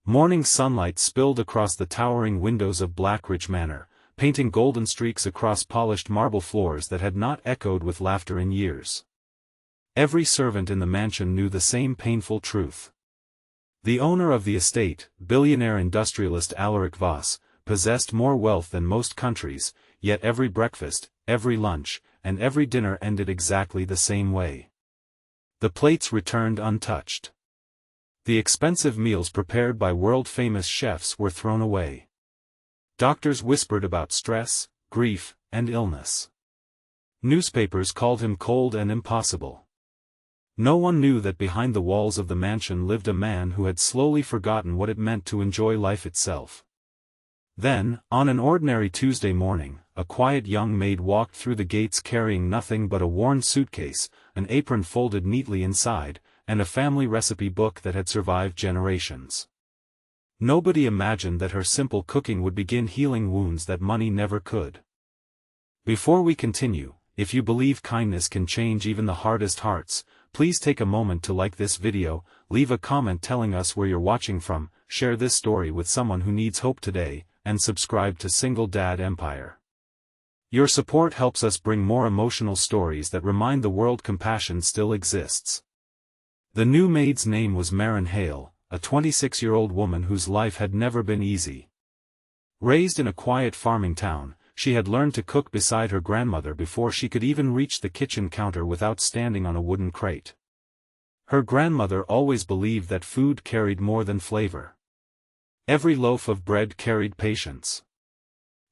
Morning sunlight spilled across the towering windows of Blackridge Manor, painting golden streaks across polished marble floors that had not echoed with laughter in years. Every servant in the mansion knew the same painful truth. The owner of the estate, billionaire industrialist Alaric Voss, possessed more wealth than most countries, yet every breakfast, every lunch, and every dinner ended exactly the same way. The plates returned untouched. The expensive meals prepared by world-famous chefs were thrown away. Doctors whispered about stress, grief, and illness. Newspapers called him cold and impossible. No one knew that behind the walls of the mansion lived a man who had slowly forgotten what it meant to enjoy life itself. Then, on an ordinary Tuesday morning, a quiet young maid walked through the gates carrying nothing but a worn suitcase, an apron folded neatly inside, and a family recipe book that had survived generations. Nobody imagined that her simple cooking would begin healing wounds that money never could. Before we continue, if you believe kindness can change even the hardest hearts, please take a moment to like this video, leave a comment telling us where you're watching from, share this story with someone who needs hope today, and subscribe to Single Dad Empire. Your support helps us bring more emotional stories that remind the world compassion still exists. The new maid's name was Maren Hale, a 26-year-old woman whose life had never been easy. Raised in a quiet farming town, she had learned to cook beside her grandmother before she could even reach the kitchen counter without standing on a wooden crate. Her grandmother always believed that food carried more than flavor. Every loaf of bread carried patience.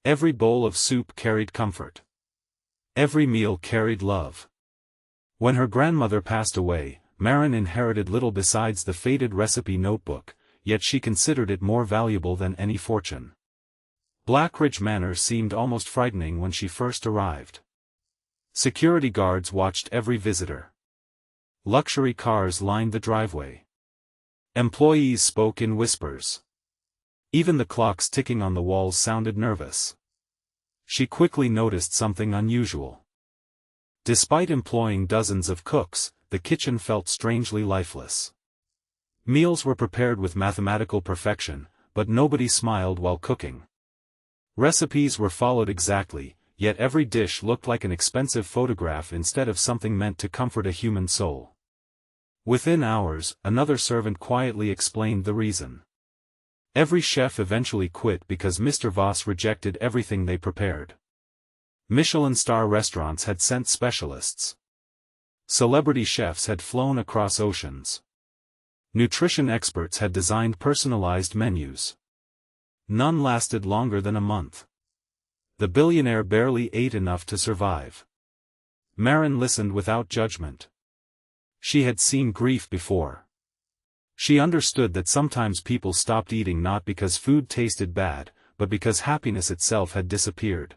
Every bowl of soup carried comfort. Every meal carried love. When her grandmother passed away, Maren inherited little besides the faded recipe notebook, yet she considered it more valuable than any fortune. Blackridge Manor seemed almost frightening when she first arrived. Security guards watched every visitor. Luxury cars lined the driveway. Employees spoke in whispers. Even the clocks ticking on the walls sounded nervous. She quickly noticed something unusual. Despite employing dozens of cooks, the kitchen felt strangely lifeless. Meals were prepared with mathematical perfection, but nobody smiled while cooking. Recipes were followed exactly, yet every dish looked like an expensive photograph instead of something meant to comfort a human soul. Within hours, another servant quietly explained the reason. Every chef eventually quit because Mr. Voss rejected everything they prepared. Michelin star restaurants had sent specialists. Celebrity chefs had flown across oceans. Nutrition experts had designed personalized menus. None lasted longer than a month. The billionaire barely ate enough to survive. Maren listened without judgment. She had seen grief before. She understood that sometimes people stopped eating not because food tasted bad, but because happiness itself had disappeared.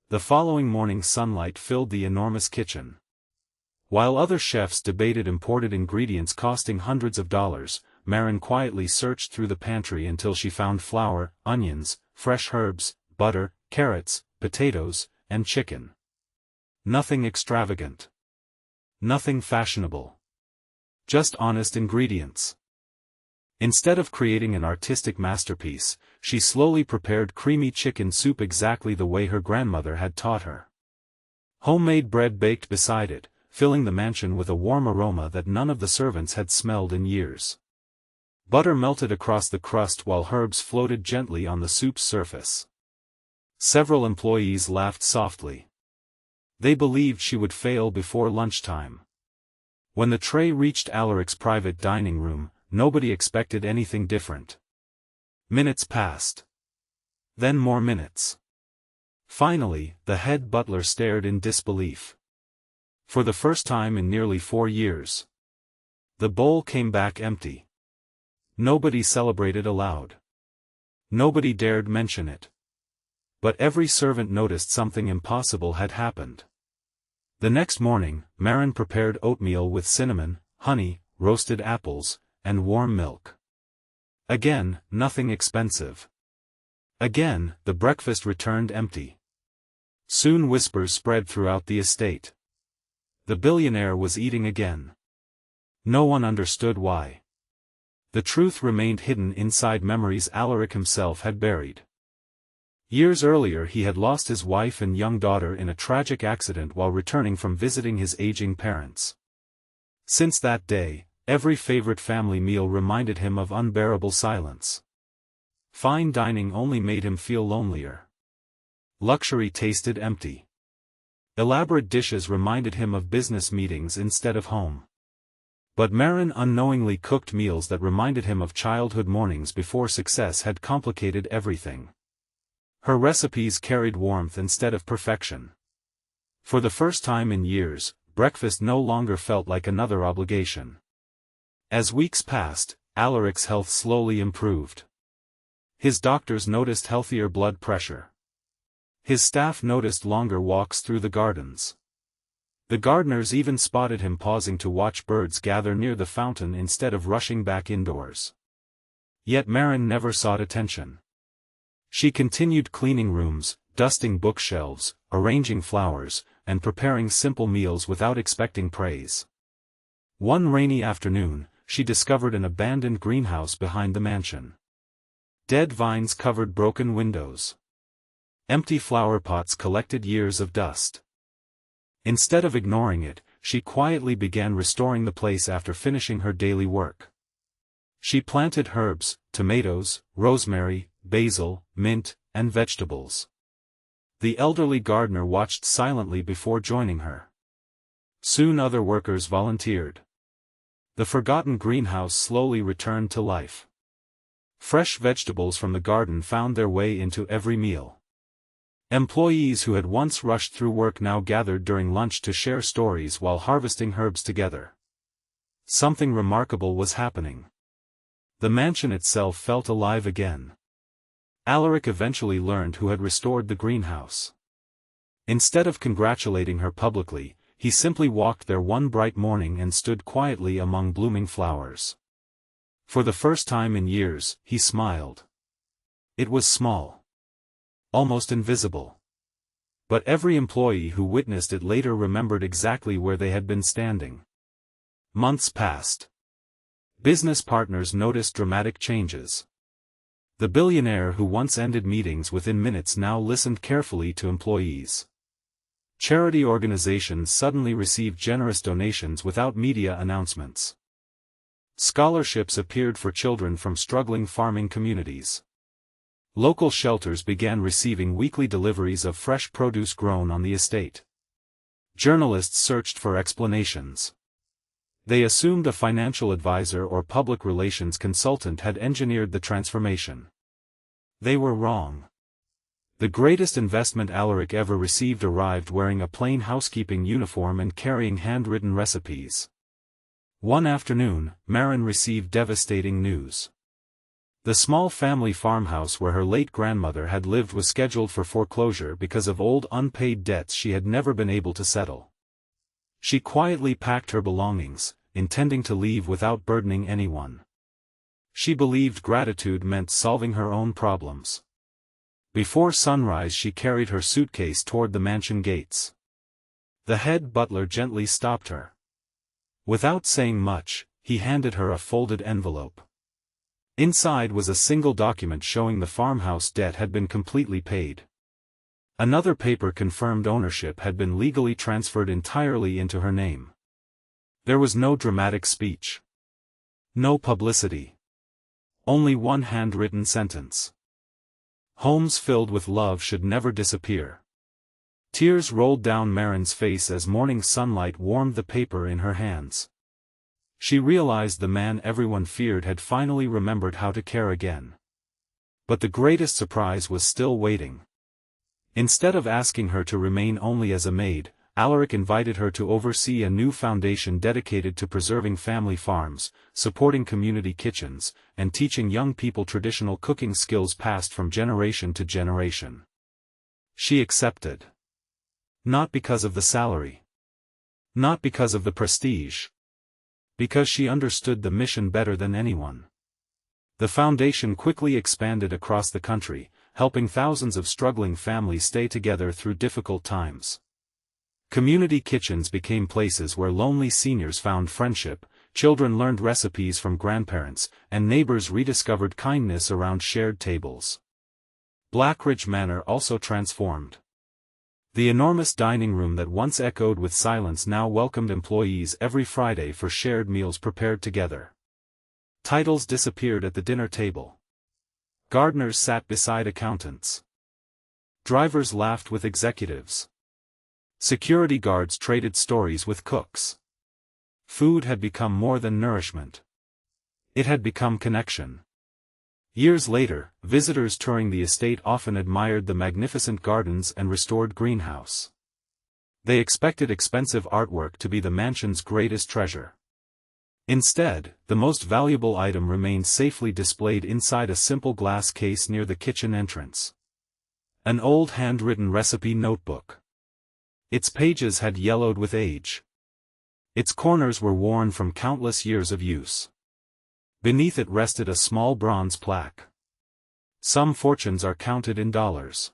The following morning sunlight filled the enormous kitchen. While other chefs debated imported ingredients costing hundreds of dollars, Maren quietly searched through the pantry until she found flour, onions, fresh herbs, butter, carrots, potatoes, and chicken. Nothing extravagant. Nothing fashionable. Just honest ingredients. Instead of creating an artistic masterpiece, she slowly prepared creamy chicken soup exactly the way her grandmother had taught her. Homemade bread baked beside it, filling the mansion with a warm aroma that none of the servants had smelled in years. Butter melted across the crust while herbs floated gently on the soup's surface. Several employees laughed softly. They believed she would fail before lunchtime. When the tray reached Alaric's private dining room, nobody expected anything different. Minutes passed. Then more minutes. Finally, the head butler stared in disbelief. For the first time in nearly 4 years. The bowl came back empty. Nobody celebrated aloud. Nobody dared mention it. But every servant noticed something impossible had happened. The next morning, Maren prepared oatmeal with cinnamon, honey, roasted apples, and warm milk. Again, nothing expensive. Again, the breakfast returned empty. Soon whispers spread throughout the estate. The billionaire was eating again. No one understood why. The truth remained hidden inside memories Alaric himself had buried. Years earlier he had lost his wife and young daughter in a tragic accident while returning from visiting his aging parents. Since that day, every favorite family meal reminded him of unbearable silence. Fine dining only made him feel lonelier. Luxury tasted empty. Elaborate dishes reminded him of business meetings instead of home. But Marin unknowingly cooked meals that reminded him of childhood mornings before success had complicated everything. Her recipes carried warmth instead of perfection. For the first time in years, breakfast no longer felt like another obligation. As weeks passed, Alaric's health slowly improved. His doctors noticed healthier blood pressure. His staff noticed longer walks through the gardens. The gardeners even spotted him pausing to watch birds gather near the fountain instead of rushing back indoors. Yet Marin never sought attention. She continued cleaning rooms, dusting bookshelves, arranging flowers, and preparing simple meals without expecting praise. One rainy afternoon, she discovered an abandoned greenhouse behind the mansion. Dead vines covered broken windows. Empty flower pots collected years of dust. Instead of ignoring it, she quietly began restoring the place after finishing her daily work. She planted herbs, tomatoes, rosemary, basil, mint, and vegetables. The elderly gardener watched silently before joining her. Soon other workers volunteered. The forgotten greenhouse slowly returned to life. Fresh vegetables from the garden found their way into every meal. Employees who had once rushed through work now gathered during lunch to share stories while harvesting herbs together. Something remarkable was happening. The mansion itself felt alive again. Alaric eventually learned who had restored the greenhouse. Instead of congratulating her publicly, he simply walked there one bright morning and stood quietly among blooming flowers. For the first time in years, he smiled. It was small. Almost invisible. But every employee who witnessed it later remembered exactly where they had been standing. Months passed. Business partners noticed dramatic changes. The billionaire who once ended meetings within minutes now listened carefully to employees. Charity organizations suddenly received generous donations without media announcements. Scholarships appeared for children from struggling farming communities. Local shelters began receiving weekly deliveries of fresh produce grown on the estate. Journalists searched for explanations. They assumed a financial advisor or public relations consultant had engineered the transformation. They were wrong. The greatest investment Alaric ever received arrived wearing a plain housekeeping uniform and carrying handwritten recipes. One afternoon, Marin received devastating news. The small family farmhouse where her late grandmother had lived was scheduled for foreclosure because of old unpaid debts she had never been able to settle. She quietly packed her belongings, intending to leave without burdening anyone. She believed gratitude meant solving her own problems. Before sunrise she carried her suitcase toward the mansion gates. The head butler gently stopped her. Without saying much, he handed her a folded envelope. Inside was a single document showing the farmhouse debt had been completely paid. Another paper confirmed ownership had been legally transferred entirely into her name. There was no dramatic speech. No publicity. Only one handwritten sentence. Homes filled with love should never disappear. Tears rolled down Marin's face as morning sunlight warmed the paper in her hands. She realized the man everyone feared had finally remembered how to care again. But the greatest surprise was still waiting. Instead of asking her to remain only as a maid, Alaric invited her to oversee a new foundation dedicated to preserving family farms, supporting community kitchens, and teaching young people traditional cooking skills passed from generation to generation. She accepted. Not because of the salary. Not because of the prestige. Because she understood the mission better than anyone. The foundation quickly expanded across the country, helping thousands of struggling families stay together through difficult times. Community kitchens became places where lonely seniors found friendship, children learned recipes from grandparents, and neighbors rediscovered kindness around shared tables. Blackridge Manor also transformed. The enormous dining room that once echoed with silence now welcomed employees every Friday for shared meals prepared together. Titles disappeared at the dinner table. Gardeners sat beside accountants. Drivers laughed with executives. Security guards traded stories with cooks. Food had become more than nourishment. It had become connection. Years later, visitors touring the estate often admired the magnificent gardens and restored greenhouse. They expected expensive artwork to be the mansion's greatest treasure. Instead, the most valuable item remained safely displayed inside a simple glass case near the kitchen entrance. An old handwritten recipe notebook. Its pages had yellowed with age. Its corners were worn from countless years of use. Beneath it rested a small bronze plaque. Some fortunes are counted in dollars.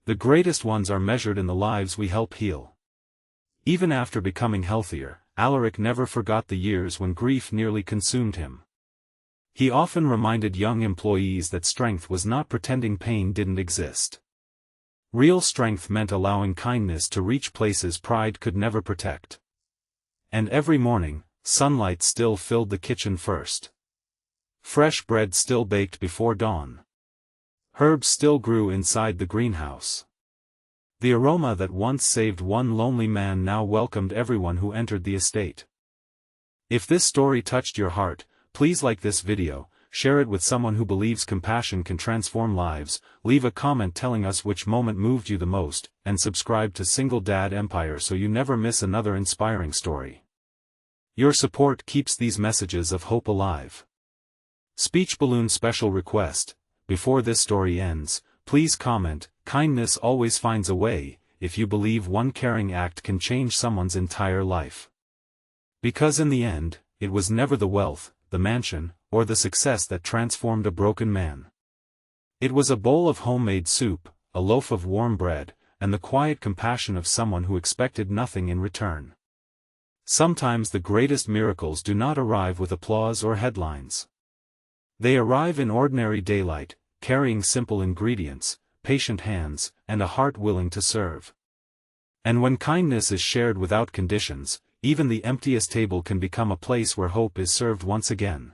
The greatest ones are measured in the lives we help heal. Even after becoming healthier, Alaric never forgot the years when grief nearly consumed him. He often reminded young employees that strength was not pretending pain didn't exist. Real strength meant allowing kindness to reach places pride could never protect. And every morning, sunlight still filled the kitchen first. Fresh bread still baked before dawn. Herbs still grew inside the greenhouse. The aroma that once saved one lonely man now welcomed everyone who entered the estate. If this story touched your heart, please like this video, share it with someone who believes compassion can transform lives, leave a comment telling us which moment moved you the most, and subscribe to Single Dad Empire so you never miss another inspiring story. Your support keeps these messages of hope alive. Speech balloon special request: before this story ends, please comment, "Kindness always finds a way," if you believe one caring act can change someone's entire life. Because in the end, it was never the wealth, the mansion, or the success that transformed a broken man. It was a bowl of homemade soup, a loaf of warm bread, and the quiet compassion of someone who expected nothing in return. Sometimes the greatest miracles do not arrive with applause or headlines. They arrive in ordinary daylight, carrying simple ingredients, patient hands, and a heart willing to serve. And when kindness is shared without conditions, even the emptiest table can become a place where hope is served once again.